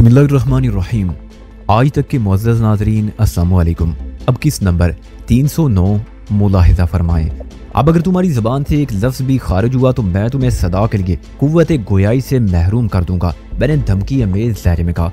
बिस्मिल्लाहिर्रहमानिर्रहीम। आज तक के मुअज़्ज़ज़ नाज़रीन अस्सलामु अलैकुम। अब किस नंबर 309 मुलाहिज़ा फरमाएं। अब अगर तुम्हारी ज़बान से एक लफ्ज़ भी खारिज हुआ तो मैं तुम्हें सदा के लिए कुव्वत गोयाई से महरूम कर दूंगा। मैंने धमकी अमेज़ लहजे में कहा।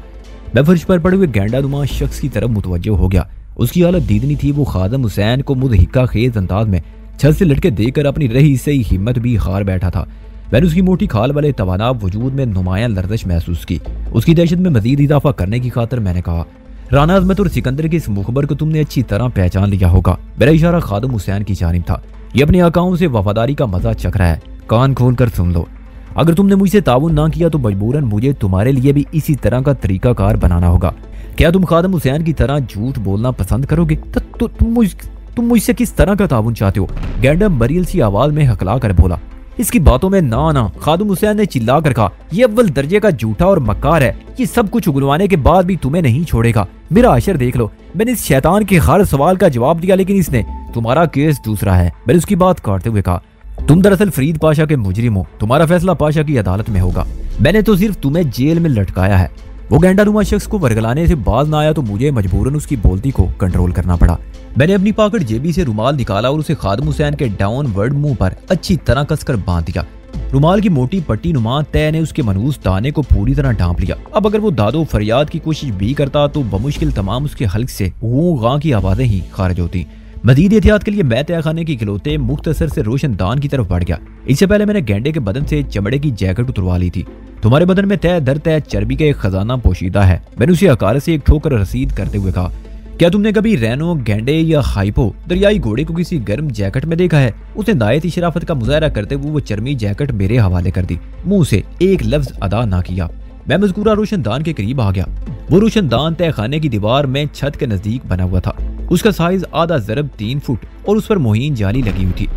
मैं फर्श पर पड़े हुए गेंडानुमा शख्स की तरफ मुतवज्जो हो गया। उसकी हालत दीदनी थी। वो खादम हुसैन को मुदहिका खेज अंदाज में छत से लटके देकर अपनी रही से ही हिम्मत भी हार बैठा था। मैंने उसकी मोटी खाल वाले तवानाब वजूद में नुमायां लर्जिश महसूस की। उसकी दहशत में मजीद इजाफा करने की खातिर मैंने कहा, राना अजमत और सिकंदर के इस मुखबर को तुमने अच्छी तरह पहचान लिया होगा। मेरा इशारा खादम हुसैन की जानिब था। ये अपने आकाओं से वफादारी का मजा चख रहा है। कान खोल कर सुन लो। अगर तुमने मुझसे ताउन ना किया तो मजबूरन मुझे तुम्हारे लिए भी इसी तरह का तरीकाकार बनाना होगा। क्या तुम खादम हुसैन की तरह झूठ बोलना पसंद करोगे? तो तुम मुझसे किस तरह का ताउन चाहते हो? गेंडा मरियल सी आवाज में हकला कर बोला। इसकी बातों में ना खादम हुसैन ने चिल्ला कर कहा, यह अव्वल दर्जे का झूठा और मक्कार है। ये सब कुछ उगलवाने के बाद भी तुम्हें नहीं छोड़ेगा। मेरा अशर देख लो। मैंने इस शैतान के हर सवाल का जवाब दिया, लेकिन इसने तुम्हारा केस दूसरा है। मैंने उसकी बात काटते हुए कहा, तुम दरअसल फरीद पाशा के मुजरिम हो। तुम्हारा फैसला पाशा की अदालत में होगा। मैंने तो सिर्फ तुम्हें जेल में लटकाया है। वो गेंडानुमा शख्स को वर्गलाने से बाज ना आया तो मुझे मजबूरन उसकी बोलती को कंट्रोल करना पड़ा। मैंने अपनी पॉकेट जेबी से रुमाल निकाला और उसे खादम हुसैन के डाउनवर्ड मुंह पर अच्छी तरह कसकर बांध दिया। रुमाल की मोटी पट्टी नुमा तय ने उसके मनहूस दाने को पूरी तरह ढांप लिया। अब अगर वो दादो फरियाद की कोशिश भी करता तो बमुश्किल तमाम उसके हल्क से गां की आवाजें ही खारिज होती। मजीद एहतियात के लिए मैं तहखाने के खिलौते मुख्तसर से रोशनदान की तरफ बढ़ गया। इससे पहले मैंने गेंडे के बदन से चमड़े की जैकेट उतरवा ली थी। तुम्हारे बदन में तय दर तय चर्बी का एक खजाना पोशीदा है। मैंने उसे अकार से एक ठोकर रसीद करते हुए कहा, क्या तुमने कभी रैनो, गेंडे या हाइपो दरियाई घोड़े को किसी गर्म जैकेट में देखा है? उसने नायत शराफत का मुजाहरा करते हुए वो चर्मी जैकेट मेरे हवाले कर दी। मुंह से एक लफ्ज अदा ना किया। मैं मज़कूरा रोशनदान के करीब आ गया। वो रोशनदान तहखाने की दीवार में छत के नजदीक बना हुआ था। उसका साइज आधा ज़रब 3 फुट और उस पर मोहीन जाली लगी हुई थी।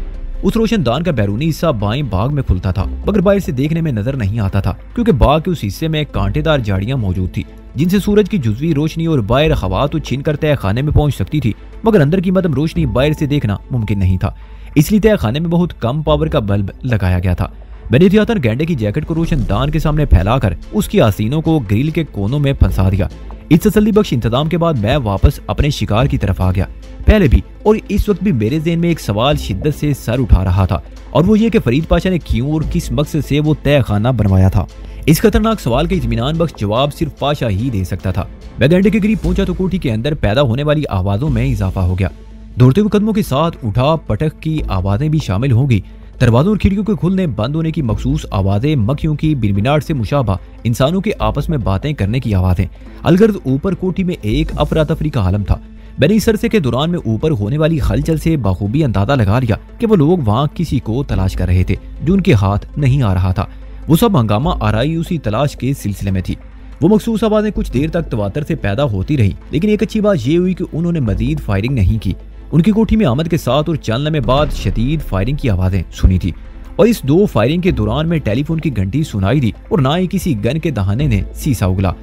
उस रोशनदान का बैरूनी हिस्सा बाएं बाग में खुलता था, मगर बाहर से देखने में नजर नहीं आता था, क्योंकि बाग के उस हिस्से में कांटेदार झाड़ियां मौजूद थी, जिनसे सूरज की जुज़वी रोशनी और बाहर हवा तो छीन कर तहखाने में पहुंच सकती थी, मगर अंदर की मदम रोशनी बाहर से देखना मुमकिन नहीं था। इसलिए तहखाने में बहुत कम पावर का बल्ब लगाया गया था। मैंने एहतियातन गेंडे की जैकेट को रोशनदान के सामने फैलाकर उसकी आसीनों को ग्रिल के कोनों में फंसा दिया। इस तसल्ली बख्श इंतजाम के बाद मैं वापस अपने शिकार की तरफ आ गया। पहले भी और इस वक्त भी मेरे ज़हन में एक सवाल शिद्दत से सर उठा रहा था, और वो ये कि फरीद पाशा ने क्यों और किस मकसद से वो तहखाना बनवाया था। इस खतरनाक सवाल के इत्मीनान बख्श जवाब सिर्फ पाशा ही दे सकता था। मैं गेंडे के करीब पहुंचा तो कोठी के अंदर पैदा होने वाली आवाजों में इजाफा हो गया। दौड़ते हुए कदमों के साथ उठा पटक की आवाजें भी शामिल होंगी। दरवाजों और खिड़कियों के खुलने बंद होने की मखसूस आवाजें, मक्खियों की बिनबिनाट से मुशाबा, इंसानों के आपस में बातें करने की आवाजें। अलगर्द ऊपर कोठी में एक अफरा तफरी का आलम था। मैंने इस अरसे के दौरान में ऊपर होने वाली हलचल से बखूबी अंदाजा लगा लिया कि वो लोग वहाँ किसी को तलाश कर रहे थे जो उनके हाथ नहीं आ रहा था। वो सब हंगामा आराई उसी तलाश के सिलसिले में थी। वो मखसूस आवाजें कुछ देर तक तवातर से पैदा होती रही, लेकिन एक अच्छी बात यह हुई कि उन्होंने मजीद फायरिंग नहीं की। उनकी कोठी में आमद के साथ और चंद लम्हे बाद शदीद फायरिंग की आवाजें सुनी थी, और इस 2 फायरिंग के दौरान में टेलीफोन की घंटी सुनाई दी और ना ही किसी गन के दहाने ने सीसा उगला।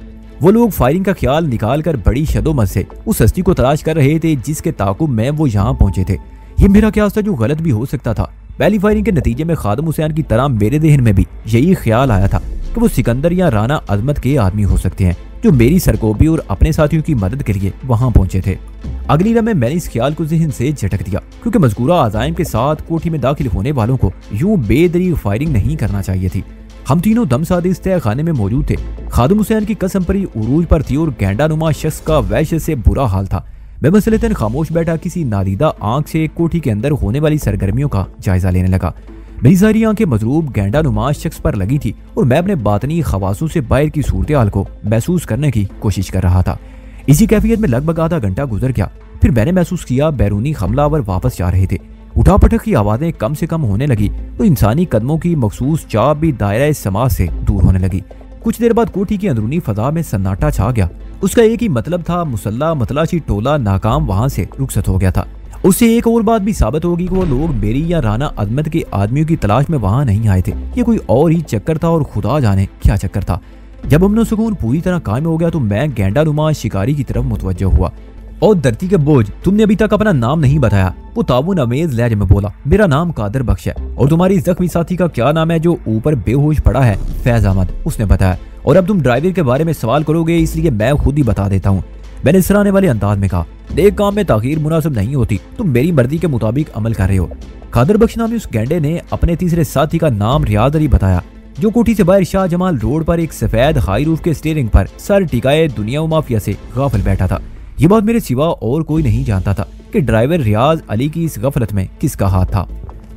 वो लोग फायरिंग का ख्याल निकाल कर बड़ी शदोमत से उस हस्ती को तलाश कर रहे थे जिसके ताकुब में वो यहाँ पहुंचे थे। ये मेरा ख्याल था जो गलत भी हो सकता था। पहली फायरिंग के नतीजे में खादम हुसैन की तरह मेरे ज़हन में भी यही ख्याल आया था कि वो सिकंदर या राना अजमत के आदमी हो सकते हैं जो मेरी सरकोबी और अपने साथियों की मदद के लिए वहां पहुंचे थे। अगली लम्हे मैंने इस ख्याल को ज़हन से झटक दिया, क्योंकि मज़कूरा आज़ाइम के साथ कोठी में दाखिल होने वालों को यूं बेदरीग फायरिंग नहीं करना चाहिए थी। हम तीनों दमसादे इस तहखाने में मौजूद थे। खादम हुसैन की कसम परी उरूज पर थी और गेंडानुमा शख्स का वहशत से बुरा हाल था। मैं मसलतन खामोश बैठा किसी नादीदा आंख से कोठी के अंदर होने वाली सरगर्मियों का जायजा लेने लगा। मेरी सारी आंखें मजरूब गेंडानुमा शख्स पर लगी थी और मैं अपने बातनी खवासों से बाहर की सूरत हाल को महसूस करने की कोशिश कर रहा था। इसी कैफियत में लगभग आधा घंटा गुजर गया। फिर मैंने महसूस किया बैरूनी हमलावर वापस जा रहे थे। उठापटक की आवाजें कम से कम होने लगी तो इंसानी कदमों की मखसूस चाप भी दायरा समाज से दूर होने लगी। कुछ देर बाद कोठी की अंदरूनी फजा में सन्नाटा छा गया। उसका एक ही मतलब था, मुसल्ला मतलाशी टोला नाकाम वहां से रुखसत हो गया था। उससे एक और बात भी साबित होगी कि वो लोग मेरी या राना अजमत के आदमियों की तलाश में वहां नहीं आए थे। ये कोई और ही चक्कर था और खुदा जाने क्या चक्कर था। जब अमन सुकून पूरी तरह कायम हो गया तो मैं गेंडानुमा शिकारी की तरफ मुतवज्जो हुआ। और धरती के बोझ, तुमने अभी तक अपना नाम नहीं बताया। वो ताबुन अमेज लहजे में बोला, मेरा नाम कादर बख्श है। और तुम्हारी जख्मी साथी का क्या नाम है जो ऊपर बेहोश पड़ा है? फैज अहमद, उसने बताया। और अब तुम ड्राइवर के बारे में सवाल करोगे, इसलिए मैं खुद ही बता देता हूँ। मैंने सराहने वाले अंदाज में कहा, देख काम में ताखीर मुनासिब नहीं होती, तुम मेरी मर्जी के मुताबिक अमल कर रहे हो। कादर बख्श नामी उस गैंडे ने अपने तीसरे साथी का नाम रियाज अली बताया, जो कोठी से बाहर शाह जमाल रोड पर एक सफेद हाई रूफ के स्टीयरिंग पर सर टिकाए दुनिया माफिया से गाफिल बैठा था। ये बात मेरे सिवा और कोई नहीं जानता था कि ड्राइवर रियाज अली की इस गफलत में किसका हाथ था।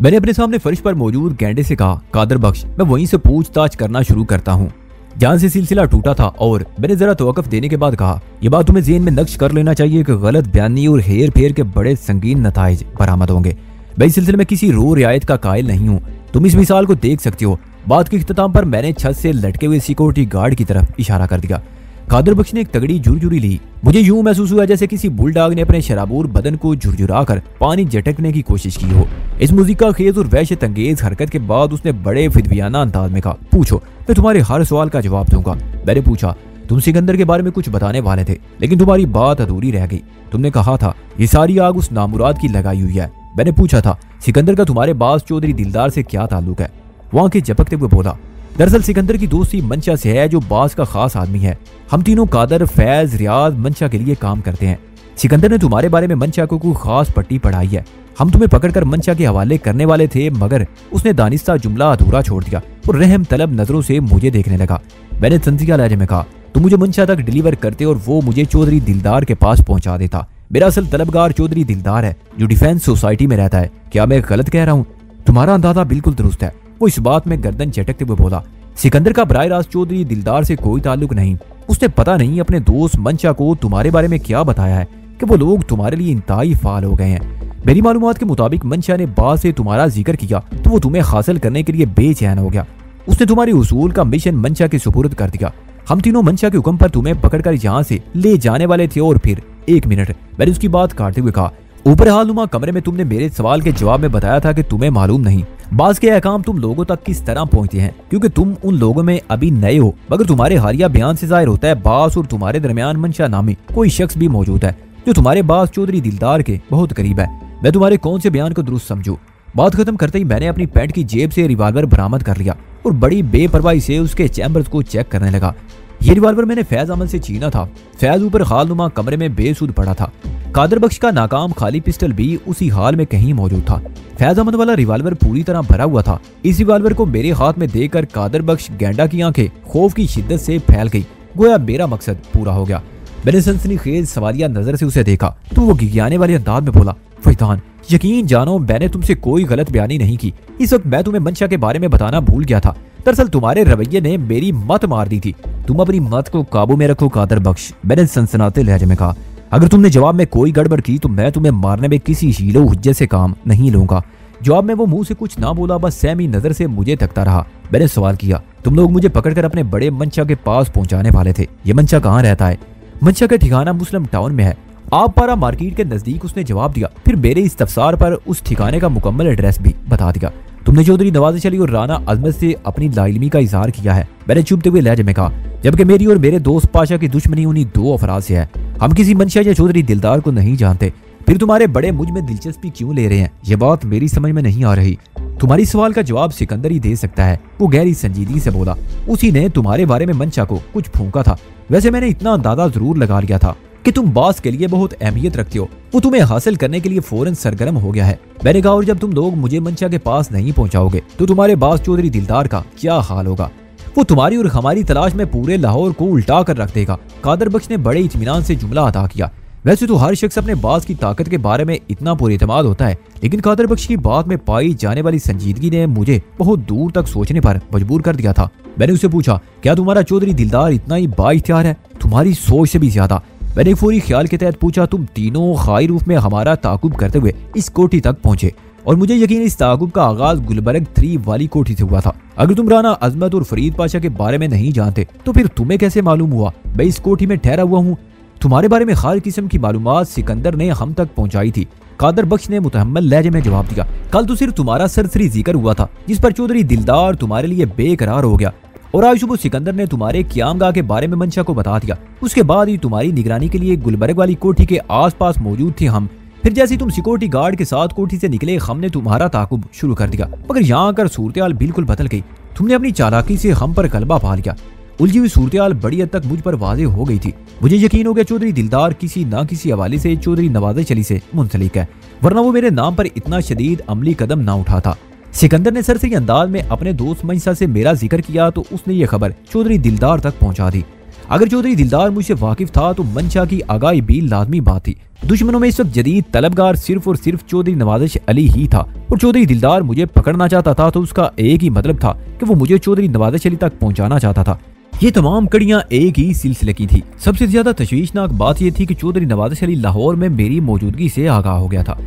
मैंने अपने सामने फर्श पर मौजूद गैंडे से कहा, कादर बख्श, मैं वहीं से पूछताछ करना शुरू करता हूँ जहाँ से सिलसिला टूटा था। और मैंने जरा तवक्कुफ देने के बाद कहा, यह बात तुम्हें ज़हन में नक्श कर लेना चाहिए कि गलत बयानी और हेर फेर के बड़े संगीन नताइज बरामद होंगे। मैं इस सिलसिले में किसी रो रियायत का कायल नहीं हूँ। तुम इस मिसाल को देख सकते हो। बात के इख्तिताम पर मैंने छत से लटके हुए सिक्योरिटी गार्ड की तरफ इशारा कर दिया। कादर बख्श ने एक तगड़ी झुरझुरी ली। मुझे यूं महसूस हुआ जैसे किसी बुलडॉग ने अपने शराबूर बदन को झुरझुरा कर पानी झटकने की कोशिश की हो। इस मुज़िका खेज और वहशत अंगेज हरकत के बाद उसने बड़े फिदवियाना अंदाज में कहा, पूछो, मैं तुम्हारे हर सवाल का जवाब दूंगा। मैंने पूछा, तुम सिकंदर के बारे में कुछ बताने वाले थे, लेकिन तुम्हारी बात अधूरी रह गई। तुमने कहा था ये सारी आग उस नामुराद की लगाई हुई है। मैंने पूछा था, सिकंदर का तुम्हारे बास चौधरी दिलदार से क्या ताल्लुक है? वहां के झपकते हुए बोला, दरअसल सिकंदर की दोस्ती मंशा से है, जो बास का खास आदमी है। हम तीनों कादर, फैज, रियाज मंशा के लिए काम करते हैं। सिकंदर ने तुम्हारे बारे में मंशा को कोई खास पट्टी पढ़ाई है। हम तुम्हें पकड़कर मंशा के हवाले करने वाले थे, मगर उसने दानिस्ता जुमला अधूरा छोड़ दिया और रहम तलब नजरों से मुझे देखने लगा। मैंने तंजिया लहजे में कहा, तुम मुझे मंशा तक डिलीवर करते और वो मुझे चौधरी दिलदार के पास पहुंचा देता। मेरा असल तलबगार चौधरी दिलदार है, जो डिफेंस सोसाइटी में रहता है। क्या मैं गलत कह रहा हूँ? तुम्हारा अंदाजा बिल्कुल दुरुस्त है। वो इस बात में गर्दन झटकते हुए बोला, सिकंदर का बराह रास्त चौधरी दिलदार से कोई ताल्लुक नहीं। उसने पता नहीं अपने दोस्त मंशा को तुम्हारे बारे में क्या बताया है कि वो लोग तुम्हारे लिए इंतहाई फाल हो गए हैं। मेरी मालूमात के मुताबिक मंशा ने बात से तुम्हारा जिक्र किया तो वो तुम्हें हासिल करने के लिए बेचैन हो गया। उसने तुम्हारी उसूल का मिशन मंशा के सुपुर्द कर दिया। हम तीनों मंशा के हुक्म पर तुम्हें पकड़कर यहाँ से ले जाने वाले थे। और फिर एक मिनट, मैंने उसकी बात काटते हुए कहा, ऊपर हालनुमा कमरे में तुमने मेरे सवाल के जवाब में बताया था कि तुम्हें मालूम नहीं बास के अहकाम तुम लोगों तक किस तरह पहुंचते हैं, क्योंकि तुम उन लोगों में अभी नए हो। मगर तुम्हारे हालिया बयान से जाहिर होता है बास और तुम्हारे दरमियान मंशा नामी कोई शख्स भी मौजूद है, जो तुम्हारे बास चौधरी दिलदार के बहुत करीब है। मैं तुम्हारे कौन से बयान को दुरुस्त समझूं? बात खत्म करते ही मैंने अपनी पैंट की जेब से रिवाल्वर बरामद कर लिया और बड़ी बेपरवाही से उसके चैम्बर्स को चेक करने लगा। ये रिवाल्वर मैंने फैज अमल से छीना था। फैज ऊपर खालनुमा कमरे में बेसुध पड़ा था। कादर बख्श का नाकाम खाली पिस्टल भी उसी हाल में कहीं मौजूद था। फैज अहमद वाला रिवाल्वर पूरी तरह भरा हुआ था। इस रिवाल्वर को मेरे हाथ में देखकर कादर बख्श गैंडा की आंखें खौफ की शिद्दत से फैल गई, गोया मेरा मकसद पूरा हो गया। मैंने सनसनीखेज सवालिया नजर से उसे देखा तो वो गिगियाने वाले अंदाज में बोला, फैजान, यकीन जानो मैंने तुमसे कोई गलत बयानी नहीं की। इस वक्त मैं तुम्हें मंशा के बारे में बताना भूल गया था। दरअसल तुम्हारे रवैये ने मेरी मत मार दी थी। तुम अपनी मत को काबू में रखो कादर बख्श, मैंने सनसनाते लहजे में कहा। अगर तुमने जवाब में कोई गड़बड़ की तो मैं तुम्हें मारने में किसी हीलो हुज्जे से काम नहीं लूंगा। जवाब में वो मुंह से कुछ ना बोला, बस सहमी नजर से मुझे तकता रहा। मैंने सवाल किया, तुम लोग मुझे पकड़कर अपने बड़े मंशा के पास पहुंचाने वाले थे। ये मंशा कहाँ रहता है? मंशा का ठिकाना मुस्लिम टाउन में है, आप पारा मार्केट के नजदीक, उसने जवाब दिया। फिर मेरे इस्तफसार पर उस ठिकाने का मुकम्मल एड्रेस भी बता दिया। तुमने चौधरी नवाज़ अली और राना अजमत से अपनी लाइलमी का इजहार किया है, मैंने चुभते हुए लहजे में कहा, जबकि मेरी और मेरे दोस्त पाशा की दुश्मनी उन्हीं दो अफराद से है। हम किसी मंशा या चौधरी दिलदार को नहीं जानते। फिर तुम्हारे बड़े मुझ में दिलचस्पी क्यों ले रहे हैं? ये बात मेरी समझ में नहीं आ रही। तुम्हारी सवाल का जवाब सिकंदर ही दे सकता है, वो गहरी संजीदगी से बोला। उसी ने तुम्हारे बारे में मंशा को कुछ फूंका था। वैसे मैंने इतना अंदाजा जरूर लगा लिया था कि तुम बास के लिए बहुत अहमियत रखते हो। वो तुम्हें हासिल करने के लिए फौरन सरगर्म हो गया है। मैंने कहा, और जब तुम लोग मुझे मंशा के पास नहीं पहुंचाओगे तो तुम्हारे बास चौधरी दिलदार का क्या हाल होगा? वो तुम्हारी और हमारी तलाश में पूरे लाहौर को उल्टा कर रख देगा। कादर बख्श ने बड़े इत्मीनान से जुमला अदा किया। वैसे तो हर शख्स अपने बास की ताकत के बारे में इतना पुरएतमाद होता है, लेकिन कादर बख्श की बात में पाई जाने वाली संजीदगी ने मुझे बहुत दूर तक सोचने पर मजबूर कर दिया था। मैंने उससे पूछा, क्या तुम्हारा चौधरी दिलदार इतना ही बाइख्तियार है? तुम्हारी सोच से भी ज्यादा। मैंने एक फौरी ख्याल के तहत पूछा, तुम तीनों खाई रूफ में हमारा ताकुब करते हुए इस कोठी तक पहुंचे, और मुझे यकीन इस ताकुब का आगाज गुलबर्ग 3 वाली कोठी से हुआ था। अगर तुम राना अजमत और फरीद पाशा के बारे में नहीं जानते तो फिर तुम्हें कैसे मालूम हुआ मैं इस कोठी में ठहरा हुआ हूँ? तुम्हारे बारे में हर किस्म की मालूमात सिकंदर ने हम तक पहुंचाई थी। कादर बख्श ने मुतहम्मल लहजे में जवाब दिया, कल तो सिर्फ तुम्हारा सरसरी जिक्र हुआ था, जिस पर चौधरी दिलदार तुम्हारे लिए बेकरार हो गया, और आज सुबह सिकंदर ने तुम्हारे क्यामगाह के बारे में मंशा को बता दिया। उसके बाद ही तुम्हारी निगरानी के लिए गुलबर्ग वाली कोठी के आसपास मौजूद थे हम। फिर जैसे तुम सिक्योरिटी गार्ड के साथ कोठी से निकले, हमने तुम्हारा ताकुब शुरू कर दिया, मगर यहाँ आकर सूरत हाल बिल्कुल बदल गई। तुमने अपनी चालाकी से हम पर गलबा पा लिया। उलझी हुई सूरत बड़ी हद तक मुझ पर वाज़ेह हो गई थी। मुझे यकीन हो गया चौधरी दिलदार किसी न किसी हवाले से चौधरी नवाज़िश अली से मुंसलिक है, वरना वो मेरे नाम पर इतना शदीद अमली कदम ना उठाता। सिकंदर ने सरसरी अंदाज में अपने दोस्त मंशा से मेरा जिक्र किया तो उसने ये खबर चौधरी दिलदार तक पहुंचा दी। अगर चौधरी दिलदार मुझसे वाकिफ था तो मंशा की आगाही भी लाजमी बात थी। दुश्मनों में इस वक्त जदीद तलबगार सिर्फ और सिर्फ चौधरी नवाज़िश अली ही था और चौधरी दिलदार मुझे पकड़ना चाहता था तो उसका एक ही मतलब था कि वो मुझे चौधरी नवाज़िश अली तक पहुंचाना चाहता था। ये तमाम कड़ियां एक ही सिलसिले की थी। सबसे ज्यादा तशवीशनाक बात यह थी कि चौधरी नवाज़िश अली लाहौर में मेरी मौजूदगी से आगाह हो गया था।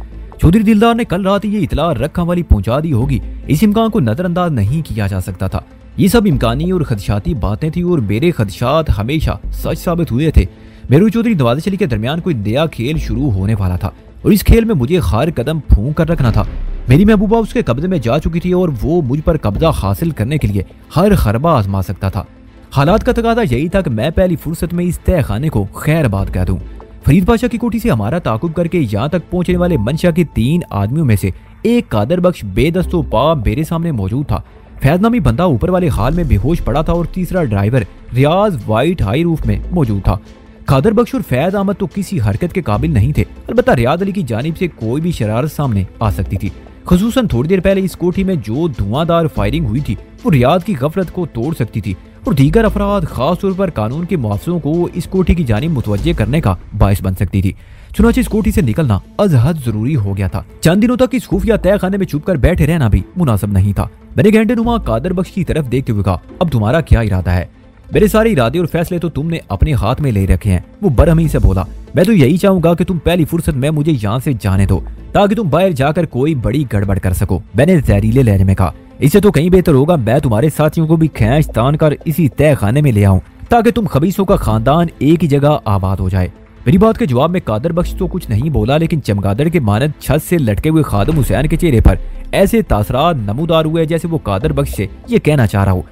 चौधरी दिलदार ने कल रात ये इतला रखा वाली पहुंचा दी होगी, इस इम्कान को नजरअंदाज नहीं किया जा सकता था। ये सब इम्कानी और खदशाती बातें थी और मेरे खदशात हमेशा सच साबित हुए थे। मेरे और चौधरी नवाज़िश अली के दरमियान कोई नया खेल शुरू होने वाला था और इस खेल में मुझे हर कदम फूंक कर रखना था। मेरी महबूबा उसके कब्जे में जा चुकी थी और वो मुझ पर कब्जा हासिल करने के लिए हर खरबा आजमा सकता था। हालात का तकादा यही था कि मैं पहली फुर्सत में इस तय खाने को खैरबाद कह दूं। फरीद पाशा की कोठी से हमारा ताकुब करके यहाँ तक पहुंचने वाले मंशा के 3 आदमियों में से एक कादर बख्श बेदस्तो पा मेरे सामने मौजूद था। फैज नामी बंदा ऊपर वाले हाल में बेहोश पड़ा था और तीसरा ड्राइवर रियाज वाइट हाई रूफ में मौजूद था। कादर बख्श और फैज अहमद तो किसी हरकत के काबिल नहीं थे, अलबत्ता रियाज अली की जानिब से कोई भी शरारत सामने आ सकती थी। खुसूसन थोड़ी देर पहले इस कोठी में जो धुआंधार फायरिंग हुई थी वो रियाज की गफलत को तोड़ सकती थी और दीगर अफराद खास तौर पर कानून के मुआवजों को इस कोठी की जानिब मुतवज्जे करने का बायस बन सकती थी। चुनांचे इस कोठी से निकलना अजहद जरूरी हो गया था। चंद दिनों तक इस खुफिया तय खाने में छुपकर बैठे रहना भी मुनासिब नहीं था। मैंने घंटे नुमा कादर बख्श की तरफ देखते हुए कहा, अब तुम्हारा क्या इरादा है? मेरे सारे इरादे और फैसले तो तुमने अपने हाथ में ले रखे हैं। वो बरहमी से बोला, मैं तो यही चाहूंगा कि तुम पहली फुर्सत में मुझे यहाँ से जाने दो ताकि तुम बाहर जाकर कोई बड़ी गड़बड़ कर सको। मैंने जहरीले लहजे में कहा, इससे तो कहीं बेहतर होगा मैं तुम्हारे साथियों को भी खींच तान कर इसी तय खाने में ले आऊं ताकि तुम खबीसों का खानदान एक ही जगह आबाद हो जाए। मेरी बात के जवाब में कादर बख्श तो कुछ नहीं बोला, लेकिन चमगादड़ के मानद छत से लटके हुए खादिम हुसैन के चेहरे पर ऐसे तासरात नमूदार हुए जैसे वो कादर बख्श से ये कहना चाह रहा हो,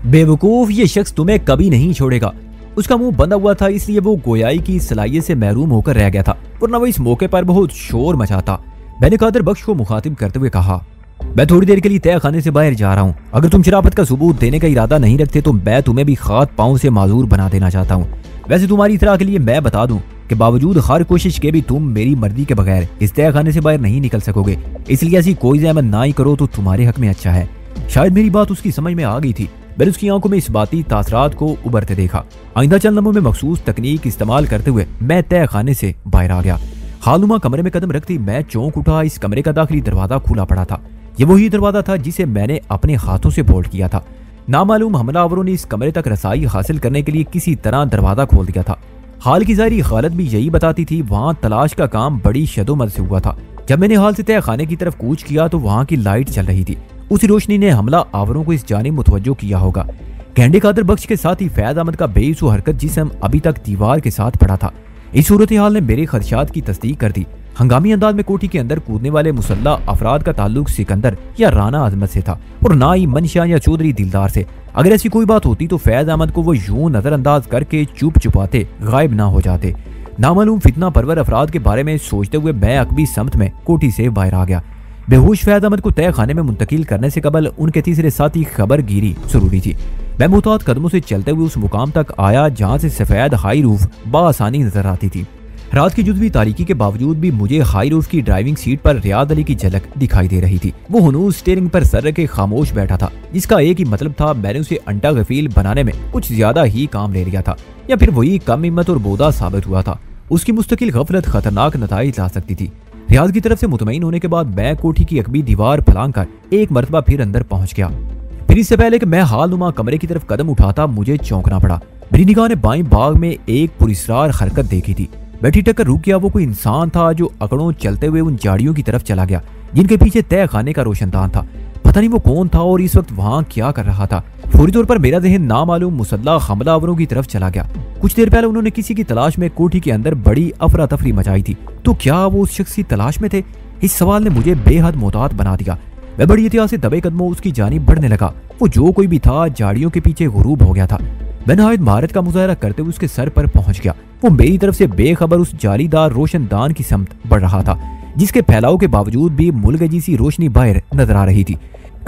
बेवकूफ, ये शख्स तुम्हें कभी नहीं छोड़ेगा। उसका मुंह बंधा हुआ था इसलिए वो गोयाई की सलाहियत से महरूम होकर रह गया था, वरना वो इस मौके पर बहुत शोर मचाता। मैंने कादर बख्श को मुखातिब करते हुए कहा, मैं थोड़ी देर के लिए तय खाने से बाहर जा रहा हूँ। अगर तुम शराफत का सबूत देने का इरादा नहीं रखते तो मैं तुम्हें भी खात पाँव से माजूर बना देना चाहता हूँ। वैसे तुम्हारी इतरा के लिए मैं बता दूं कि बावजूद हर कोशिश के भी तुम मेरी मर्जी के बगैर इस तय खाने से बाहर नहीं निकल सकोगे, इसलिए ऐसी कोई जहमत ना ही करो तो तुम्हारे हक में अच्छा है। शायद मेरी बात उसकी समझ में आ गई थी। मैंने उसकी आंखों में इस बाती तासरात को उभरते देखा। आइंदा चंद लम्हों में मखसूस तकनीक इस्तेमाल करते हुए मैं तय खाने से बाहर आ गया। हालनुमा कमरे में कदम रखती मैं चौंक उठा। इस कमरे का दाखिली दरवाजा खुला पड़ा था। ये वही दरवाजा था जिसे मैंने अपने हाथों से बोल्ट किया था। नामालूम हमलावरों ने इस कमरे तक रसाई हासिल करने के लिए किसी तरह दरवाजा खोल दिया था। हाल की जारी हालत भी यही बताती थी। वहाँ तलाश का काम बड़ी शदोमद से हुआ था। जब मैंने हाल से तय खाने की तरफ कूच किया तो वहाँ की लाइट चल रही थी। उसी रोशनी ने हमला आवरों को इस जानिब मुतवज्जो किया होगा। गेंडे कादर बख्श के साथ ही फैज अहमद का बेसु हरकत जिस्म अभी तक दीवार के साथ पड़ा था। इस सूरत हाल ने मेरे खदशात की तस्दीक कर दी। हंगामी अंदाज में कोठी के अंदर कूदने वाले मुसल्ला अफराद का ताल्लुक सिकंदर या राना आजमत से था और ना ही मंशा या चौधरी दिलदार से। अगर ऐसी कोई बात होती तो फैज अहमद को वो यूं नजरअंदाज करके चुप चुपाते गायब ना हो जाते। नामालूम फितना परवर अफराद के बारे में सोचते हुए मैं अकबी समत में कोठी से बाहर आ गया। बेहोश फैज अहमद को तय खाने में मुंतकिल करने से कबल उनके तीसरे साथी खबर गिरी जरूरी थी। मैं मुताद कदमों से चलते हुए उस मुकाम तक आया जहाँ से सफेद हाई रूफ बासानी नजर आती थी। रात की जुज़वी तारीकी के बावजूद भी मुझे हाई रूफ की ड्राइविंग सीट पर रियाद अली की झलक दिखाई दे रही थी। वो हुनूस स्टीयरिंग पर सर रखे खामोश बैठा था, जिसका एक ही मतलब था मैंने उसे अंटा गफील बनाने में कुछ ज्यादा ही काम ले लिया था, या फिर वही कम हिम्मत और बोदा साबित हुआ था। उसकी मुस्तकिल गफलत खतरनाक नताइज ला सकती थी। रियाज की तरफ से मुतमईन होने के बाद मैं कोठी की अकबी दीवार फलांग कर एक मरतबा फिर अंदर पहुंच गया। फिर इससे पहले कि मैं हाल नुमा कमरे की तरफ कदम उठाता मुझे चौंकना पड़ा। मेरी निगाह ने बाईं बाग में एक पुरस्रार हरकत देखी थी। बैठी टक्कर रुक गया। वो कोई इंसान था जो अकड़ों चलते हुए उन झाड़ियों की तरफ चला गया जिनके पीछे तय खाने का रोशनदान था। पता नहीं वो कौन था और इस वक्त वहाँ क्या कर रहा था। फौरी तौर पर मेरा ज़हन नामालूम मुसल्ला हमलावरों की तरफ चला गया। कुछ देर पहले उन्होंने किसी की तलाश में कोठी के अंदर बड़ी अफरा तफरी मचाई थी, तो क्या वो उस शख्स की तलाश में थे? इस सवाल ने मुझे बेहद मोहतात बना दिया। मैं बड़ी एहतियात से दबे कदमों उसकी जानिब बढ़ने लगा। वो जो कोई भी था झाड़ियों के पीछे गुरूब हो गया था। मैं नहायत महारत का मुजाहरा करते हुए उसके सर पर पहुंच गया। वो मेरी तरफ से बेखबर उस जालीदार रोशनदान की समत बढ़ रहा था, जिसके फैलाव के बावजूद भी मुलगजी सी रोशनी बाहर नजर आ रही थी।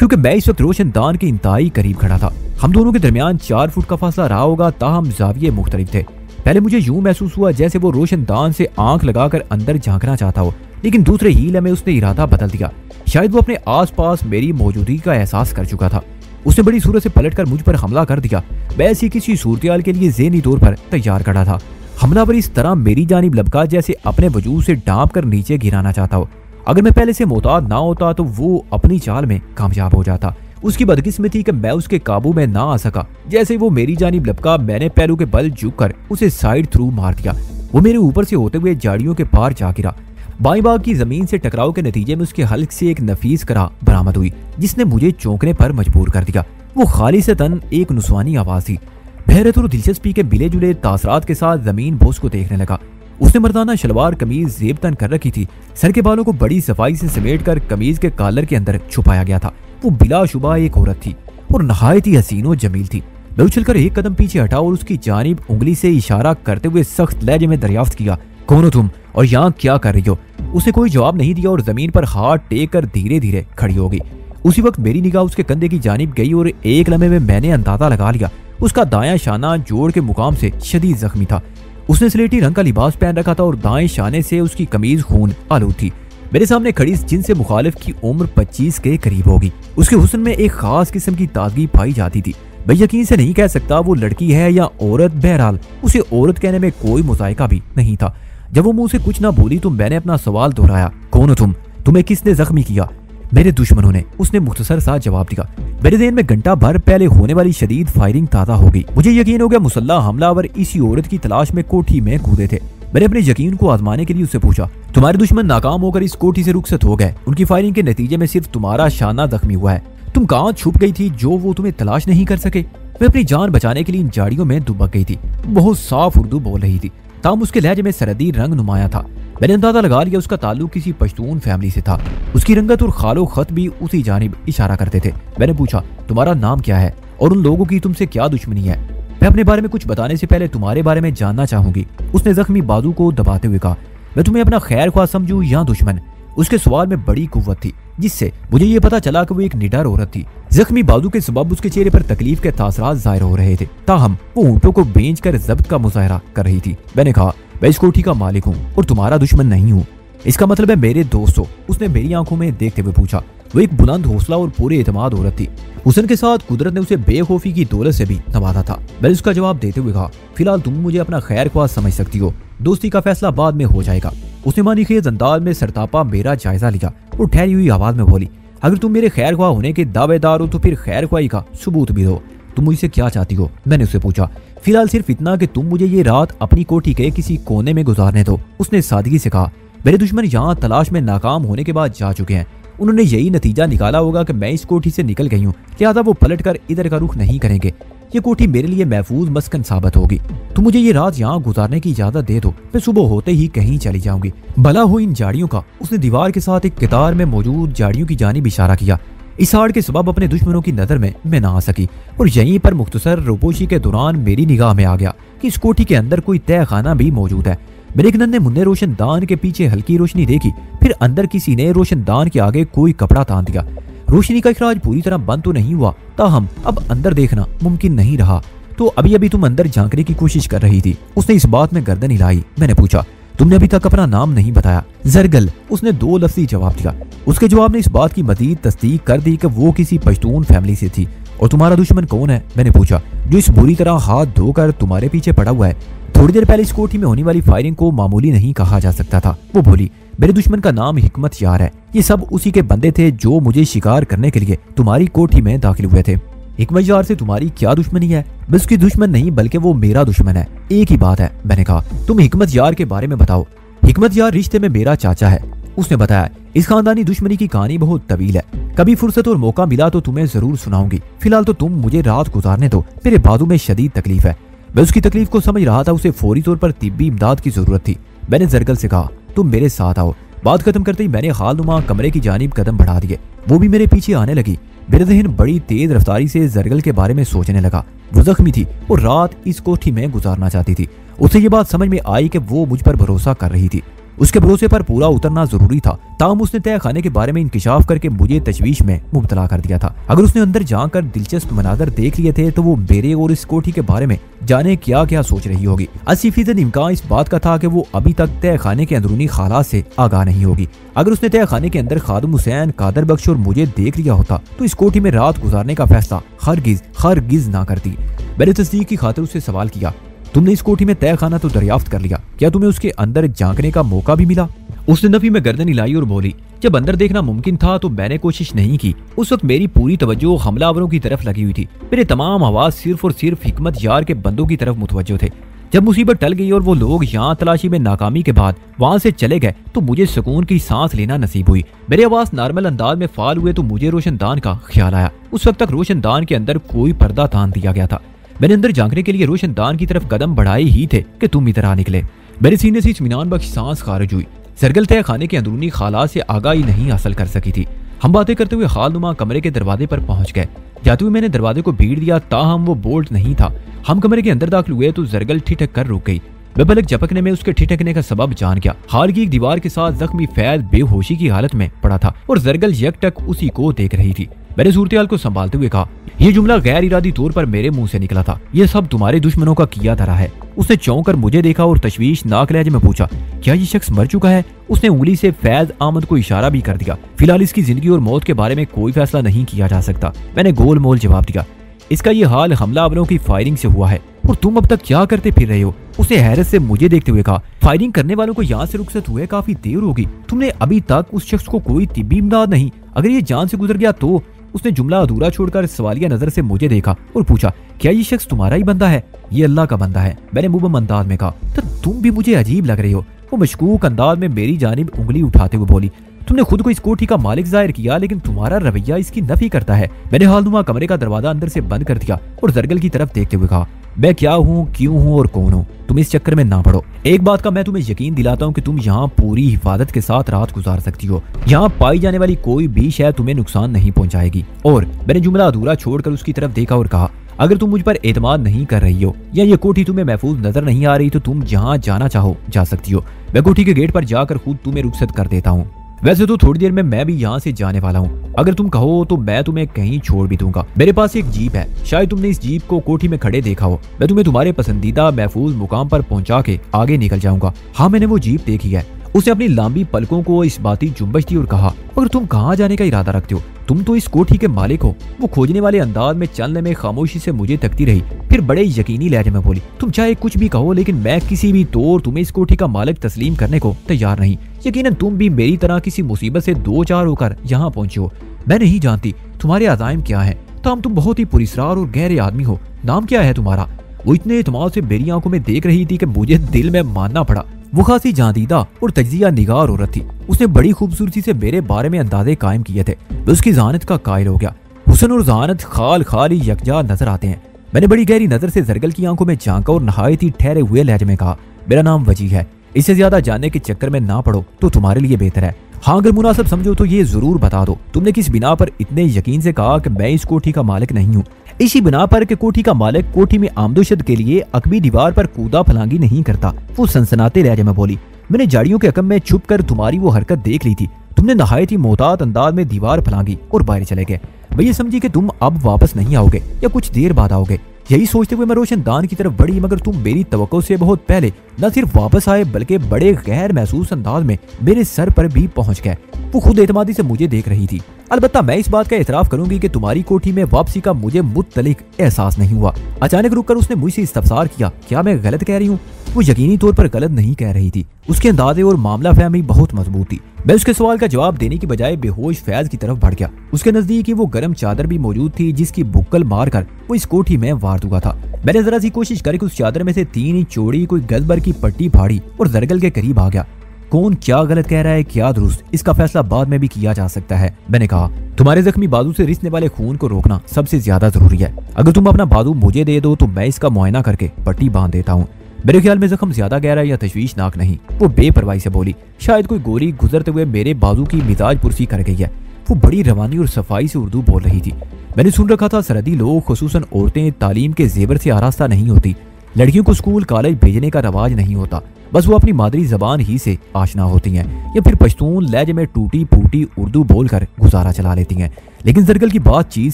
क्योंकि मैं इस वक्त रोशनदान के इंतहाई करीब खड़ा था। हम दोनों के दरमियान 4 फुट का फासला रहा होगा, ताहम जाविये मुख्तलिफ थे। पहले मुझे यूं महसूस हुआ जैसे वो रोशनदान से आंख लगाकर अंदर झांकना चाहता हो, लेकिन दूसरे ही लम्हे उसने इरादा बदल दिया। शायद वो अपने आसपास मेरी मौजूदगी का एहसास कर चुका था। उसने बड़ी सूरत से पलटकर मुझ पर हमला कर दिया। मैं ऐसी किसी सूरत के लिए ज़हनी तौर पर तैयार खड़ा था। हमलावर इस तरह मेरी जानिब लपका जैसे अपने वजूद से डांप कर नीचे गिराना चाहता हो। अगर मैं पहले से मोहतात ना होता तो वो अपनी चाल में कामयाब हो जाता। उसकी बदकिस्मती कि मैं उसके काबू में ना आ सका। जैसे वो मेरी जानिब लपका, मैंने पैरों के बल झुककर उसे साइड थ्रू मार दिया। वो मेरे ऊपर से होते हुए झाड़ियों के पार जा गिरा। बाईं बाग की जमीन से टकराव के नतीजे में उसके हल्क से एक नफीस करा बरामद हुई, जिसने मुझे चौंकने पर मजबूर कर दिया। वो खालिसतन एक नुस्वानी आवाज थी। बहरत और दिलचस्पी के मिले जुले तासरात के साथ जमीन बोस को देखने लगा। उसने मर्दाना शलवार कमीज जेबतन कर रखी थी। सर के बालों को बड़ी सफाई से समेटकर कमीज के कॉलर के अंदर छुपाया गया था। वो बिलाशुबा एक औरत थी और नहायत ही हसीन और जमील थी। मैं उछलकर एक कदम पीछे हटा और उसकी जानिब उंगली से इशारा करते हुए सख्त लहजे में दरियाफ्त किया, कौन हो तुम और यहाँ क्या कर रही हो? उसने कोई जवाब नहीं दिया और जमीन पर हाथ टेक कर धीरे धीरे खड़ी हो गई। उसी वक्त मेरी निगाह उसके कंधे की जानिब गई और एक लम्हे में मैंने अंदाजा लगा लिया उसका दायां शाना जोड़ के मुकाम से शदीद जख्मी था। उसने स्लेटी रंग का लिबास पहन रखा था और दाएं शाने से उसकी कमीज खून आलूद थी। मेरे सामने खड़ी इस जिनसे मुखालिफ की उम्र 25 के करीब होगी। उसके हुस्न में एक खास किस्म की ताजगी पाई जाती थी। मैं यकीन से नहीं कह सकता वो लड़की है या औरत, बहरहाल उसे औरत कहने में कोई मुजायका भी नहीं था। जब वो मुंह से कुछ ना बोली तो मैंने अपना सवाल दोहराया, कौन हो तुम? तुम्हें किसने जख्मी किया? मेरे दुश्मनों ने, उसने मुख्तसर सा जवाब दिया। मेरे ज़हन में घंटा भर पहले होने वाली शदीद फायरिंग ताज़ा हो गई। मुझे यकीन हो गया मुसल्ला हमलावर इसी औरत की तलाश में कोठी में कूदे थे। मैंने अपने यकीन को आजमाने के लिए उससे पूछा, तुम्हारे दुश्मन नाकाम होकर इस कोठी से रुखसत हो गए। उनकी फायरिंग के नतीजे में सिर्फ तुम्हारा शाना जख्मी हुआ है। तुम कहाँ छुप गई थी जो वो तुम्हें तलाश नहीं कर सके? मैं अपनी जान बचाने के लिए इन झाड़ियों में दुबक गई थी। बहुत साफ उर्दू बोल रही थी, ताम उसके लहजे में सरहदी रंग नुमाया था। मैंने अंदाजा लगा लिया उसका ताल्लुक किसी पश्तून फैमिली से था। उसकी रंगत और खालो खत भी उसी जानिब इशारा करते थे। मैंने पूछा, तुम्हारा नाम क्या है और उन लोगों की तुमसे क्या दुश्मनी है? मैं अपने बारे में कुछ बताने से पहले तुम्हारे बारे में जानना चाहूंगी, उसने जख्मी बाजू को दबाते हुए कहा। मैं तुम्हें अपना खैर ख्वाह समझूं या दुश्मन? उसके सवाल में बड़ी कुव्वत थी, जिससे मुझे ये पता चला कि वो एक निडर औरत थी। जख्मी बाजू के सबब उसके चेहरे पर तकलीफ के तासरात जाहिर हो रहे थे, ताहम वो ऊंटों को बेच कर जब्त का मुजाहरा कर रही थी। मैंने कहा, मैं इस कोठी का मालिक हूँ और तुम्हारा दुश्मन नहीं हूँ। इसका मतलब है मेरे दोस्त हो? उसने मेरी आंखों में देखते हुए पूछा। वो एक बुलंद हौसला और पूरे एतमाद औरत थी। हुस्न के साथ कुदरत ने उसे बेखौफी की दौलत से भी नवाजा था। मैंने उसका जवाब देते हुए कहा, फिलहाल तुम मुझे अपना खैर ख्वाह समझ सकती हो, दोस्ती का फैसला बाद में हो जाएगा। उसने मानी खेज अंदाज में सरतापा मेरा जायजा लिया और ठहरी हुई आवाज में बोली, अगर तुम मेरे खैर ख्वाह होने के दावेदार हो तो फिर खैर ख्वाही का सबूत भी दो। तुम मुझसे क्या चाहती हो? मैंने उससे पूछा। फिलहाल सिर्फ इतना कि तुम मुझे ये रात अपनी कोठी के किसी कोने में गुजारने दो, उसने सादगी से कहा। मेरे दुश्मन यहाँ तलाश में नाकाम होने के बाद जा चुके हैं। उन्होंने यही नतीजा निकाला होगा कि मैं इस कोठी से निकल गई हूँ, लिहाजा वो पलट कर इधर का रुख नहीं करेंगे। ये कोठी मेरे लिए महफूज मस्कन साबित होगी। तुम मुझे ये रात यहाँ गुजारने की इजाजत दे दो, मैं सुबह होते ही कहीं चली जाऊंगी। भला हो इन झाड़ियों का। उसने दीवार के साथ एक कतार में मौजूद झाड़ियों की जानिब इशारा किया। इस हाड़ के सबब अपने दुश्मनों की नजर में मैं ना आ सकी और यहीं पर मुख्तसर रोपोशी के दौरान मेरी निगाह में आ गया कि इस कोठी के अंदर कोई तय खाना भी मौजूद है। मेरे एक नन्हे मुन्ने रोशनदान के पीछे हल्की रोशनी देखी, फिर अंदर किसी ने रोशनदान के आगे कोई कपड़ा तान दिया। रोशनी का इखराज पूरी तरह बंद तो नहीं हुआ, ताहम अब अंदर देखना मुमकिन नहीं रहा। तो अभी अभी तुम अंदर झांकने की कोशिश कर रही थी, उसने इस बात में गर्दन हिलाई। मैंने पूछा, तुमने अभी तक अपना नाम नहीं बताया। जरगल, उसने 2 लफ्जी जवाब दिया। उसके जवाब ने इस बात की मजीद तस्दीक कर दी कि वो किसी पश्तून फैमिली से थी। और तुम्हारा दुश्मन कौन है? मैंने पूछा। जो इस बुरी तरह हाथ धोकर तुम्हारे पीछे पड़ा हुआ है। थोड़ी देर पहले इस कोठी में होने वाली फायरिंग को मामूली नहीं कहा जा सकता था। वो बोली, मेरे दुश्मन का नाम हिकमत यार है। ये सब उसी के बंदे थे जो मुझे शिकार करने के लिए तुम्हारी कोठी में दाखिल हुए थे। हिकमत यार से तुम्हारी क्या दुश्मनी है? मैं उसकी दुश्मन नहीं बल्कि वो मेरा दुश्मन है, एक ही बात है। मैंने कहा, तुम हिकमत यार के बारे में बताओ। हिकमत यार रिश्ते में मेरा चाचा है, उसने बताया। इस खानदानी दुश्मनी की कहानी बहुत तवील है, कभी फुर्सत और मौका मिला तो तुम्हें जरूर सुनाऊंगी। फिलहाल तो तुम मुझे रात गुजारने दो, मेरे बाजू में शदीद तकलीफ है। मैं उसकी तकलीफ को समझ रहा था, उसे फौरी तौर पर तिब्बी इमदाद की जरूरत थी। मैंने जरगल से कहा, तुम मेरे साथ आओ। बात खत्म करते ही मैंने हालनुमा कमरे की जानिब कदम बढ़ा दिए। वो भी मेरे पीछे आने लगी। मेरा ज़हन बड़ी तेज रफ्तारी से जरगल के बारे में सोचने लगा। वो जख्मी थी और रात इस कोठी में गुजारना चाहती थी। उसे ये बात समझ में आई कि वो मुझ पर भरोसा कर रही थी। उसके भरोसे पर पूरा उतरना जरूरी था। ताहम उसने तय खाने के बारे में इंकिशाफ करके मुझे तशवीश में मुब्तला कर दिया था। अगर उसने अंदर जाकर दिलचस्प मनाजर देख लिए थे तो वो मेरे और इस कोठी के बारे में जाने क्या क्या सोच रही होगी। 80% इम्कान इस बात का था कि वो अभी तक तय खाने के अंदरूनी हालात से आगाह नहीं होगी। अगर उसने तय खाने के अंदर खादिम हुसैन, कादर बख्श और मुझे देख लिया होता तो इस कोठी में रात गुजारने का फैसला हरगिज ना करती। मैंने तस्दीक की खातिर उससे सवाल किया, तुमने इस कोठी में तय खाना तो दरियाफ्त कर लिया, क्या तुम्हें उसके अंदर झांकने का मौका भी मिला? उसने नफी में गर्दन हिलाई और बोली, जब अंदर देखना मुमकिन था तो मैंने कोशिश नहीं की। उस वक्त मेरी पूरी तवज्जो हमलावरों की तरफ लगी हुई थी। मेरे तमाम आवाज सिर्फ और सिर्फ हिकमत यार के बंदों की तरफ मुतवज्जो थे। जब मुसीबत टल गई और वो लोग यहाँ तलाशी में नाकामी के बाद वहां से चले गए तो मुझे सुकून की सांस लेना नसीब हुई। मेरे आवाज नॉर्मल अंदाज में फाल हुए तो मुझे रोशनदान का ख्याल आया। उस वक्त तक रोशनदान के अंदर कोई पर्दा तान दिया गया था। मैंने अंदर झांकने के लिए रोशनदान की तरफ कदम बढ़ाए ही थे कि तुम इधर आ निकले। मेरे सीने से इत्मीनान बख्श सांस खारिज हुई। सरगल तय खाने के अंदरूनी हालात से आगाही नहीं हासिल कर सकी थी। हम बातें करते हुए हालनुमा कमरे के दरवाजे पर पहुंच गए। जाते हुए मैंने दरवाजे को भीड़ दिया, ताहम वो बोल्ट नहीं था। हम कमरे के अंदर दाखिल हुए तो जरगल ठिठक कर रुक गई। मैं पलक झपकने में उसके ठिठकने का सबब जान गया। हाल की एक दीवार के साथ जख्मी फैज बेहोशी की हालत में पड़ा था और जरगल यकटक उसी को देख रही थी। मैंने सूरत को संभालते हुए कहा, यह जुमला गैर इरादी तौर पर मेरे मुंह से निकला था। यह सब तुम्हारे दुश्मनों का किया धरा है। उसने चौंक कर मुझे देखा और तशवीशनाक लहजे में पूछा, क्या ये शख्स मर चुका है? उसने उंगली से फैज अहमद को इशारा भी कर दिया। फिलहाल इसकी जिंदगी और मौत के बारे में कोई फैसला नहीं किया जा सकता। मैंने गोल मोल जवाब दिया, इसका ये हाल हमलावरों की फायरिंग से हुआ है और तुम अब तक क्या करते फिर रहे हो? उसने हैरत से मुझे देखते हुए कहा, फायरिंग करने वालों को यहाँ से रुखसत हुए काफी देर होगी। तुमने अभी तक उस शख्स को कोई तिब्बी इमदाद नहीं, अगर ये जान से गुजर गया तो? उसने जुमला अधूरा छोड़कर सवालिया नजर से मुझे देखा और पूछा, क्या ये शख्स तुम्हारा ही बंदा है? ये अल्लाह का बंदा है, मैंने मुबम अंदाज में कहा। तो तुम भी मुझे अजीब लग रही हो। वो मशकूक अंदाज में मेरी जानिब उंगली उठाते हुए बोली, तुमने खुद को इस कोठी का मालिक जाहिर किया लेकिन तुम्हारा रवैया इसकी नफी करता है। मैंने हालनुमा कमरे का दरवाजा अंदर से बंद कर दिया और जरगल की तरफ देखते हुए कहा, मैं क्या हूँ, क्यों हूँ और कौन हूँ? तुम इस चक्कर में ना पड़ो। एक बात का मैं तुम्हें यकीन दिलाता हूँ कि तुम यहाँ पूरी हिफाजत के साथ रात गुजार सकती हो। यहाँ पाई जाने वाली कोई भी शय तुम्हें नुकसान नहीं पहुँचाएगी। और मैंने जुमला अधूरा छोड़कर उसकी तरफ देखा और कहा, अगर तुम मुझ पर एतमाद नहीं कर रही हो या ये कोठी तुम्हें महफूज नजर नहीं आ रही तो तुम जहाँ जाना चाहो जा सकती हो। मैं कोठी के गेट पर जाकर खुद तुम्हें रुखसत कर देता हूँ। वैसे तो थोड़ी देर में मैं भी यहाँ से जाने वाला हूँ। अगर तुम कहो तो मैं तुम्हें कहीं छोड़ भी दूंगा। मेरे पास एक जीप है, शायद तुमने इस जीप को कोठी में खड़े देखा हो। मैं तुम्हें तुम्हारे पसंदीदा महफूज मुकाम पर पहुंचा के आगे निकल जाऊंगा। हाँ, मैंने वो जीप देखी है। उसने अपनी लंबी पलकों को इस बाती जुम्बश दी और कहा, अगर तुम कहाँ जाने का इरादा रखते हो? तुम तो इस कोठी के मालिक हो। वो खोजने वाले अंदाज में चलने में खामोशी से मुझे तकती रही, फिर बड़े यकीनी लहजे में बोली, तुम चाहे कुछ भी कहो लेकिन मैं किसी भी तौर तुम्हें इस कोठी का मालिक तस्लीम करने को तैयार नहीं। यकीनन तुम भी मेरी तरह किसी मुसीबत से दो चार होकर यहाँ पहुंचे हो। मैं नहीं जानती तुम्हारे अज़ाइम क्या है, ताहम तुम बहुत ही पुरस्कार और गहरे आदमी हो। नाम क्या है तुम्हारा? वो इतने एतमाद से मेरी आंखों में देख रही थी कि मुझे दिल में मानना पड़ा। वो खासी जादीदा और तजिया निगार औरत थी। उसने बड़ी खूबसूरती से मेरे बारे में अंदाजे कायम किए थे। मैं उसकी जहानत का कायल हो गया। हुस्न और जहानत खाल ही यकजा नजर आते हैं। मैंने बड़ी गहरी नजर से जरगल की आंखों में झांका और नहायत ही ठहरे हुए लहजे में कहा, मेरा नाम वजी है। इससे ज्यादा जानने के चक्कर में ना पड़ो तो तुम्हारे लिए बेहतर है। हाँ, अगर मुनासिब समझो तो ये जरूर बता दो, तुमने किस बिना पर इतने यकीन से कहा कि मैं इस कोठी का मालिक नहीं हूँ? इसी बिना पर कि कोठी का मालिक कोठी में आमदोशद के लिए अकबी दीवार पर कूदा फलांगी नहीं करता। वो सनसनाते लहजे में बोली, मैंने झाड़ियों के अकम में छुप कर तुम्हारी वो हरकत देख ली थी। तुमने नहायत ही मोहतात अंदाज में दीवार फलांगी और बाहर चले गए। मैं ये समझी कि तुम अब वापस नहीं आओगे या कुछ देर बाद आओगे। यही सोचते हुए मैं रोशनदान की तरफ बढ़ी, मगर तुम मेरी तवक्को से बहुत पहले न सिर्फ वापस आए बल्कि बड़े गैर महसूस अंदाज में मेरे सर पर भी पहुंच गए। वो खुद एतमादी से मुझे देख रही थी। अलबत्ता मैं इस बात का एतराफ करूंगी कि तुम्हारी कोठी में वापसी का मुझे मुत्तलिक एहसास नहीं हुआ। अचानक रुककर उसने मुझसे इस्तफसार किया, क्या मैं गलत कह रही हूँ? वो यकीनी तौर पर गलत नहीं कह रही थी। उसके अंदाजे और मामला फहमी बहुत मजबूत थी। मैं उसके सवाल का जवाब देने की बजाय बेहोश फैज की तरफ बढ़ गया। उसके नजदीक ही वो गर्म चादर भी मौजूद थी जिसकी बुक्कल मारकर वो इस कोठी में वार दूंगा था। मैंने जरा सी कोशिश करके उस चादर में से 3 इंच चौड़ी कोई गज भर की पट्टी फाड़ी और जरगल के करीब आ गया। कौन क्या गलत कह रहा है, क्या दुरुस्त, इसका फैसला बाद में भी किया जा सकता है। मैंने कहा, तुम्हारे जख्मी बाजू से रिसने वाले खून को रोकना सबसे ज्यादा जरूरी है। अगर तुम अपना बाजू मुझे दे दो तो मैं इसका मुआयना करके पट्टी बांध देता हूँ। मेरे ख्याल में जख्म ज्यादा गहरा या तशवीशनाक नहीं। वो बेपरवाही से बोली, शायद कोई गोली गुजरते हुए मेरे बाजू की मिजाज पुरसी कर गई है। वो बड़ी रवानी और सफाई से उर्दू बोल रही थी। मैंने सुन रखा था सरहदी लोग खुसूसन औरतें तालीम के जेवर से आरास्ता नहीं होती। लड़कियों को स्कूल कॉलेज भेजने का रवाज नहीं होता। बस वो अपनी मादरी जबान ही से आशना होती हैं या फिर पश्तून लहजे में टूटी फूटी उर्दू बोलकर गुजारा चला लेती हैं। लेकिन जरगल की बातचीत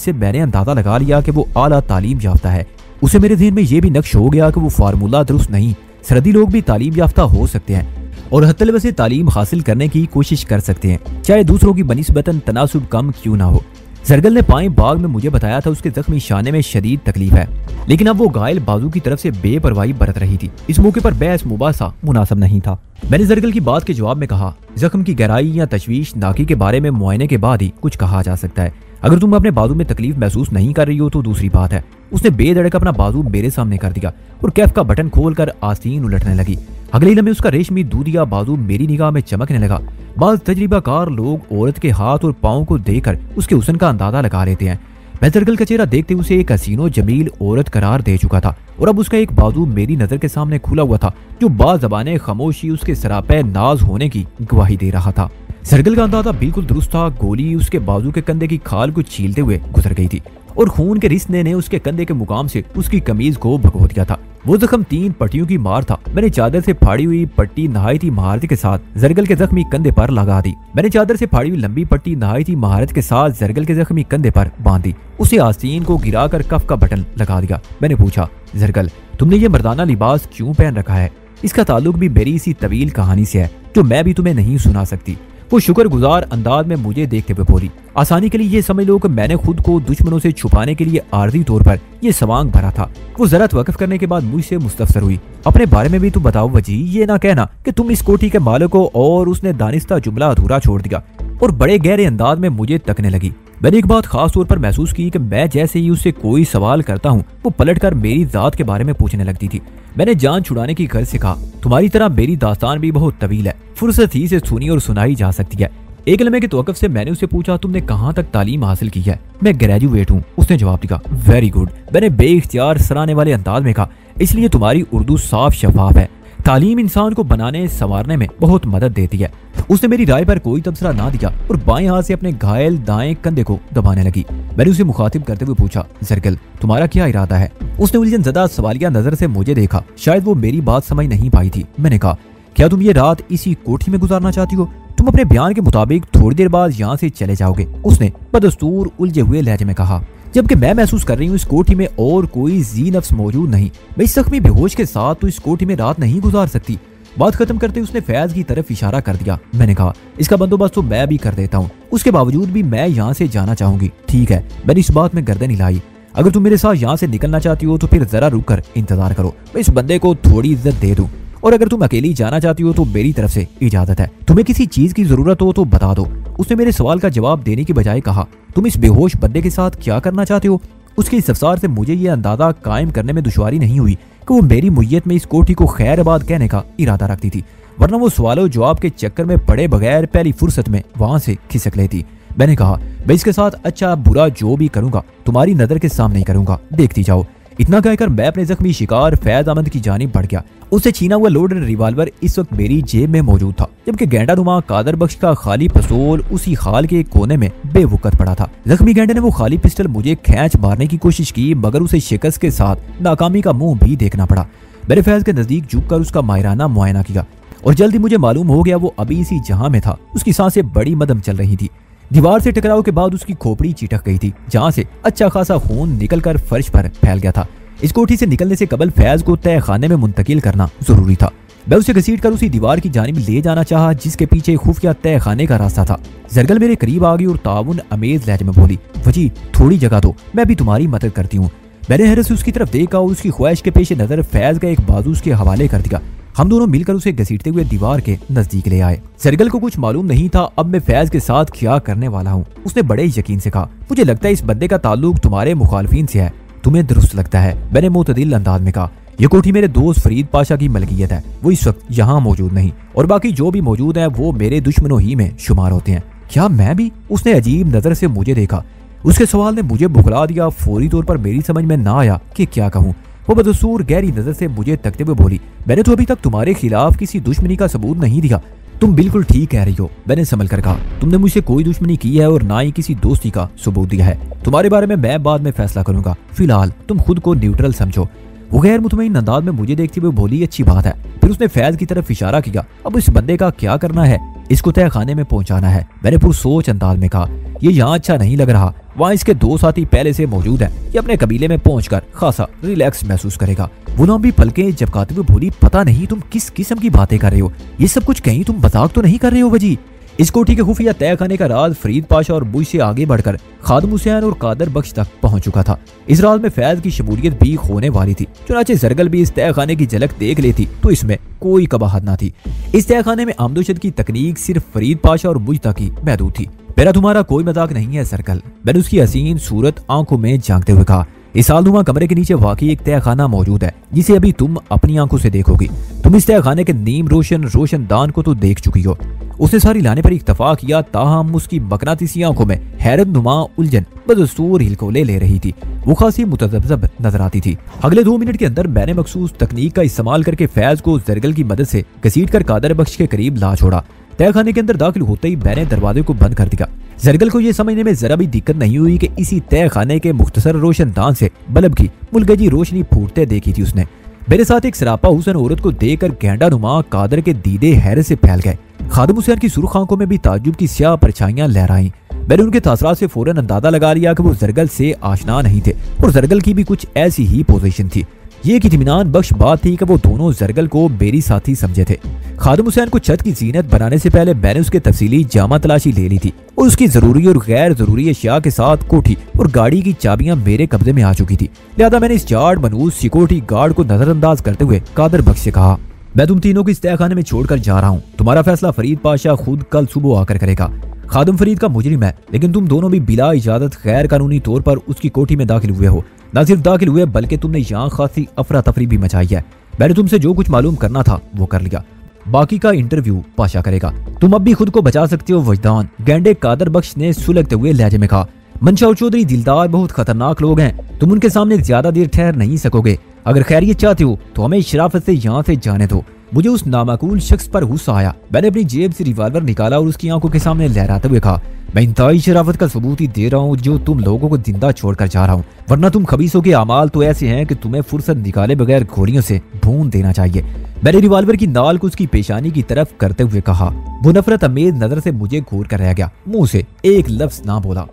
से मैंने अंदाजा लगा लिया कि वो आला तालीम याफ्ता है। उसे मेरे ज़हन में ये भी नक्श हो गया कि वो फार्मूला दुरुस्त नहीं, सरहदी लोग भी तालीम याफ्ता हो सकते हैं और हत्तल से तालीम हासिल करने की कोशिश कर सकते हैं, चाहे दूसरों की बनिस्बतन तनासुब कम क्यों ना हो। जरगल ने पाए बाग में मुझे बताया था उसके जख्मी शाने में शदीद तकलीफ है, लेकिन अब वो घायल बाजू की तरफ से बेपरवाही बरत रही थी। इस मौके पर बहस मुबासा मुनासिब नहीं था। मैंने जरगल की बात के जवाब में कहा, जख्म की गहराई या तशवीश नाकी के बारे में मुआयने के बाद ही कुछ कहा जा सकता है। अगर तुम अपने बाजू में तकलीफ महसूस नहीं कर रही हो तो दूसरी बात है। उसने बेधड़क अपना बाजू मेरे सामने कर दिया और कैफ का बटन खोलकर आस्तीन उलटने लगी। अगले लम्हे उसका रेशमी दूधिया बाजू मेरी निगाह में चमकने लगा। बाज़ तजरिबाकार लोग औरत के हाथ और पाँव को देखकर उसके हुस्न का अंदाजा लगा लेते हैं। मैं जरगल का चेहरा देखते उसे एक हसीनो जमील औरत करार दे चुका था और अब उसका एक बाजू मेरी नजर के सामने खुला हुआ था जो बाज़बाने खामोशी उसके सरापे नाज होने की गवाही दे रहा था। जरगल का अंदाजा बिल्कुल दुरुस्त था। गोली उसके बाजू के कंधे की खाल को छीलते हुए गुजर गई थी और खून के रिश्ते ने उसके कंधे के मुकाम से उसकी कमीज को भगो दिया था। वो जख्म 3 पट्टियों की मार था। मैंने चादर से फाड़ी हुई पट्टी नहायती महारत के साथ जरगल के जख्मी कंधे पर लगा दी। मैंने चादर से फाड़ी हुई लंबी पट्टी नहायती महारत के साथ जरगल के जख्मी कंधे पर बांध दी। उसे आस्तीन को गिराकर कफ का बटन लगा दिया। मैंने पूछा, जरगल तुमने ये मर्दाना लिबास क्यों पहन रखा है? इसका ताल्लुक भी मेरी इसी तवील कहानी से है जो मैं भी तुम्हें नहीं सुना सकती। वो शुक्रगुजार अंदाज में मुझे देखते हुए बोली, आसानी के लिए ये समझ लो कि मैंने खुद को दुश्मनों से छुपाने के लिए आर्जी तौर पर ये सवांग भरा था। वो जरा वक़्फ करने के बाद मुझसे मुस्तफसर हुई, अपने बारे में भी तो बताओ वजी, ये ना कहना कि तुम इस कोठी के मालिक हो। और उसने दानिस्ता जुमला अधूरा छोड़ दिया और बड़े गहरे अंदाज में मुझे तकने लगी। मैंने एक बात खास तौर पर महसूस की कि मैं जैसे ही उससे कोई सवाल करता हूँ वो पलटकर मेरी जात के बारे में पूछने लगती थी। मैंने जान छुड़ाने की गर्ज से कहा, तुम्हारी तरह मेरी दास्तान भी बहुत तवील है, फुर्सत ही से सुनी और सुनाई जा सकती है। एक लम्हे के तवक्कुफ से मैंने उसे पूछा, तुमने कहाँ तक तालीम हासिल की है? मैं ग्रेजुएट हूँ, उसने जवाब दिया। वेरी गुड, मैंने बेइख्तियार सराहने वाले अंदाज में कहा, इसलिए तुम्हारी उर्दू साफ शफाफ है। तालीम इंसान को बनाने संवारने में बहुत मदद देती है। उसने मेरी राय पर कोई तबसरा ना दिया और बाएं हाथ से अपने घायल दाएं कंधे को दबाने लगी। मैंने उसे मुखातिब करते हुए पूछा, जरगल तुम्हारा क्या इरादा है? उसने उलझन ज़दा सवालिया नजर से मुझे देखा, शायद वो मेरी बात समझ नहीं पाई थी। मैंने कहा, क्या तुम ये रात इसी कोठी में गुजारना चाहती हो? तुम अपने बयान के मुताबिक थोड़ी देर बाद यहाँ से चले जाओगे, उसने बदस्तूर उलझे हुए लहजे में कहा। जबकि मैं महसूस कर रही हूँ इस कोठी में और कोई जी नफ्स मौजूद नहीं। मैं इस जख्मी बेहोश के साथ तो इस कोठी में रात नहीं गुजार सकती। बात खत्म करते उसने फैज की तरफ इशारा कर दिया। मैंने कहा, इसका बंदोबस्त तो मैं भी कर देता हूँ, उसके बावजूद भी मैं यहाँ से जाना चाहूंगी। ठीक है, मैंने इस बात में गर्दन हिलाई। अगर तुम मेरे साथ यहाँ से निकलना चाहती हो तो फिर जरा रुक कर इंतजार करो, मैं इस बंदे को थोड़ी इज्जत दे दूं। और अगर तुम अकेली जाना चाहती हो तो मेरी तरफ से इजाजत है। तुम्हें किसी चीज की जरूरत हो तो बता दो। उसने मेरे सवाल का जवाब देने की बजाय कहा, तुम इस बेहोश बंदे के साथ क्या करना चाहते हो? उसके इस अफसार से मुझे ये अंदाजा कायम करने में दुश्वारी नहीं हुई कि वो मेरी मुय्यत में इस कोठी को खैराबाद कहने का इरादा रखती थी, वरना वो सवालों जवाब के चक्कर में पड़े बगैर पहली फुर्सत में वहां से खिसक लेती। मैंने कहा, मैं इसके साथ अच्छा बुरा जो भी करूंगा तुम्हारी नजर के सामने ही करूंगा, देखती जाओ। इतना कहकर मैं अपने जख्मी शिकार फैज अहमद की जानिब बढ़ गया। उससे छीना हुआ लोडेड रिवाल्वर इस वक्त मेरी जेब में मौजूद था, जबकि गेंडानुमा कादर बख्श का खाली पिस्तौल उसी खाल के कोने में बेवकत पड़ा था। जख्मी गेंडे ने वो खाली पिस्टल मुझे खींच मारने की कोशिश की, मगर उसे शिकस्त के साथ नाकामी का मुंह भी देखना पड़ा। मैंने फैज के नजदीक झुककर उसका माहिराना मुआयना किया और जल्दी मुझे मालूम हो गया वो अभी इसी जहां में था। उसकी सांसें बड़ी मदम चल रही थी। दीवार से टकराव के बाद उसकी खोपड़ी चिटक गई थी, जहां से अच्छा खासा खून निकलकर फर्श पर फैल गया था। इस कोठी से निकलने से कबल फैज को तय खाने में मुंतकिल करना जरूरी था। मैं उसे घसीट कर उसी दीवार की जानिब ले जाना चाहा जिसके पीछे खुफिया तय खाने का रास्ता था। जरगल मेरे करीब आ गई और ताउन अमेज लहजे में बोली, वजी थोड़ी जगह दो, मैं भी तुम्हारी मदद करती हूँ। मैंने हैरत से उसकी तरफ देखा और उसकी ख्वाहिश के पेश नजर फैज का एक बाजू उसके हवाले कर दिया। हम दोनों मिलकर उसे घसीटते हुए दीवार के नजदीक ले आए। जरगल को कुछ मालूम नहीं था अब मैं फैज के साथ क्या करने वाला हूँ। उसने बड़े यकीन से कहा, मुझे लगता है इस बंदे का ताल्लुक तुम्हारे मुखालफिन से है, तुम्हें दुरुस्त लगता है। मैंने मुतदिल अंदाज में कहा, यह कोठी मेरे दोस्त फरीद पाशा की मलकियत है, वो इस वक्त यहाँ मौजूद नहीं और बाकी जो भी मौजूद है वो मेरे दुश्मनों ही में शुमार होते हैं। क्या मैं भी? उसने अजीब नजर से मुझे देखा। उसके सवाल ने मुझे बुखला दिया। फौरी तौर पर मेरी समझ में ना आया कि क्या कहूँ। वो बदसूर गहरी नजर से मुझे तकते हुए बोली, मैंने तो अभी तक तुम्हारे खिलाफ किसी दुश्मनी का सबूत नहीं दिया। तुम बिल्कुल ठीक कह रही हो, मैंने संभल कर कहा। तुमने मुझसे कोई दुश्मनी की है और ना ही किसी दोस्ती का सबूत दिया है। तुम्हारे बारे में मैं बाद में फैसला करूंगा, फिलहाल तुम खुद को न्यूट्रल समझो। वो गैर मुतमईन अंदाज में मुझे देखते हुए बोली, अच्छी बात है। फिर उसने फैज की तरफ इशारा किया। अब इस बंदे का क्या करना है? इसको तय खाने में पहुंचाना है। मैंने पुरसोच अंदाज में कहा, ये यहाँ अच्छा नहीं लग रहा, वहाँ इसके 2 साथी पहले से मौजूद हैं। ये अपने कबीले में पहुंचकर खासा रिलैक्स महसूस करेगा। वो लंबी पलकें झपकाते हुए बोली, पता नहीं तुम किस किस्म की बातें कर रहे हो, ये सब कुछ कहीं तुम मजाक तो नहीं कर रहे हो वजी? इस कोठी के खुफिया तय खाने का राज फरीद पाशा और बुश से आगे बढ़कर खादम हुसैन और कादर बख्श तक पहुंच चुका था। इस राज में फैज की शमूलियत भी होने वाली थी। चुनाचे जरगल भी इस तय खाने की झलक देख लेती तो इसमें कोई कबाहत ना थी। इस तय खाने में आमदोशद की तकनीक सिर्फ फरीद पाशा और बुश तक ही महदूद थी। मेरा तुम्हारा कोई मजाक नहीं है जरगल, मैंने उसकी हसीन सूरत आंखों में झांकते हुए कहा। इस आलनुमा कमरे के नीचे वाकई एक तय खाना मौजूद है जिसे अभी तुम अपनी आंखों से देखोगी। तुम इस तय खाने के नीम रोशनदान को तो देख चुकी हो। उसने सारी लाने पर इत्तफा किया, ताहम उसकी मकनातीसी आंखों में हैरत नुमा उलझन बदस्तूर हिलकोले ले रही थी। वो खासी मुतज़ब्ज़ब नजर आती थी। अगले 2 मिनट के अंदर मैंने मखसूस तकनीक का इस्तेमाल करके फैज को जरगल की मदद से घसीट कर कादर बख्श के करीब ला छोड़ा। तय खाने के अंदर दाखिल होते ही मैंने दरवाजे को बंद कर दिया। जरगल को यह समझने में जरा भी दिक्कत नहीं हुई कि इसी तय खाने के मुख्तसर रोशनदान से बल्ब की मुलगजी रोशनी फूटते देखी थी उसने। मेरे साथ एक सरापा हुसन औरत को देखकर गेंडा नुमा कादर के दीदे हैरत से फैल गए। खादम हुसैन की सुर्ख आंखों में भी ताज्जुब की स्याह परछाइयां लहराई। मैंने उनके तासरात से फौरन अंदाजा लगा लिया कि वो जरगल से आशना नहीं थे और जरगल की भी कुछ ऐसी ही पोजीशन थी। ये एक इत्मीनान बख्श बात थी कि वो दोनों जरगल को मेरी साथी समझे थे। खादम हुसैन को छत की जीनत बनाने से पहले मैंने उसके तफसीली जामा तलाशी ले ली थी और उसकी जरूरी और गैर जरूरी अशिया के साथ कोठी और गाड़ी की चाबियां मेरे कब्जे में आ चुकी थी। लिहाजा मैंने इस जाड़ मनूस सिक्योरिटी गार्ड को नजरअंदाज करते हुए कादर बख्श से कहा, मैं तुम तीनों को इस तय खाने में छोड़कर जा रहा हूँ। तुम्हारा फैसला फरीद पाशा खुद कल सुबह आकर करेगा। खादम फरीद का मुजरिम है, लेकिन तुम दोनों भी बिला इजाजत गैर कानूनी तौर पर उसकी कोठी में दाखिल हुए हो। न सिर्फ दाखिल हुए बल्कि तुमने यहाँ खासी अफरा तफरी भी मचाई है। मैंने तुमसे जो कुछ मालूम करना था वो कर लिया, बाकी का इंटरव्यू पाशा करेगा। तुम अब भी खुद को बचा सकते हो वजदान, गेंडे कादर बख्श ने सुलगते हुए लहजे में कहा। मंशा और चौधरी दिलदार बहुत खतरनाक लोग हैं, तुम उनके सामने ज्यादा देर ठहर नहीं सकोगे। अगर खैरियत चाहते हो तो हमें शराफत से यहाँ से जाने दो। मुझे उस नामाकूल शख्स पर गुस्सा आया। मैंने अपनी जेब से रिवॉल्वर निकाला और उसकी आंखों के सामने लहराते हुए कहा, मैं इंतहाई शराफत का सबूत ही दे रहा हूँ जो तुम लोगों को जिंदा छोड़कर जा रहा हूँ, वरना तुम खबीसों के अमाल तो ऐसे हैं कि तुम्हें फुर्सत निकाले बगैर गोलियों से भून देना चाहिए। मैंने रिवॉल्वर की नाल को उसकी पेशानी की तरफ करते हुए कहा। वो नफरत अमेज नजर से मुझे घूर कर रह गया, मुंह से एक लफ्ज ना बोला।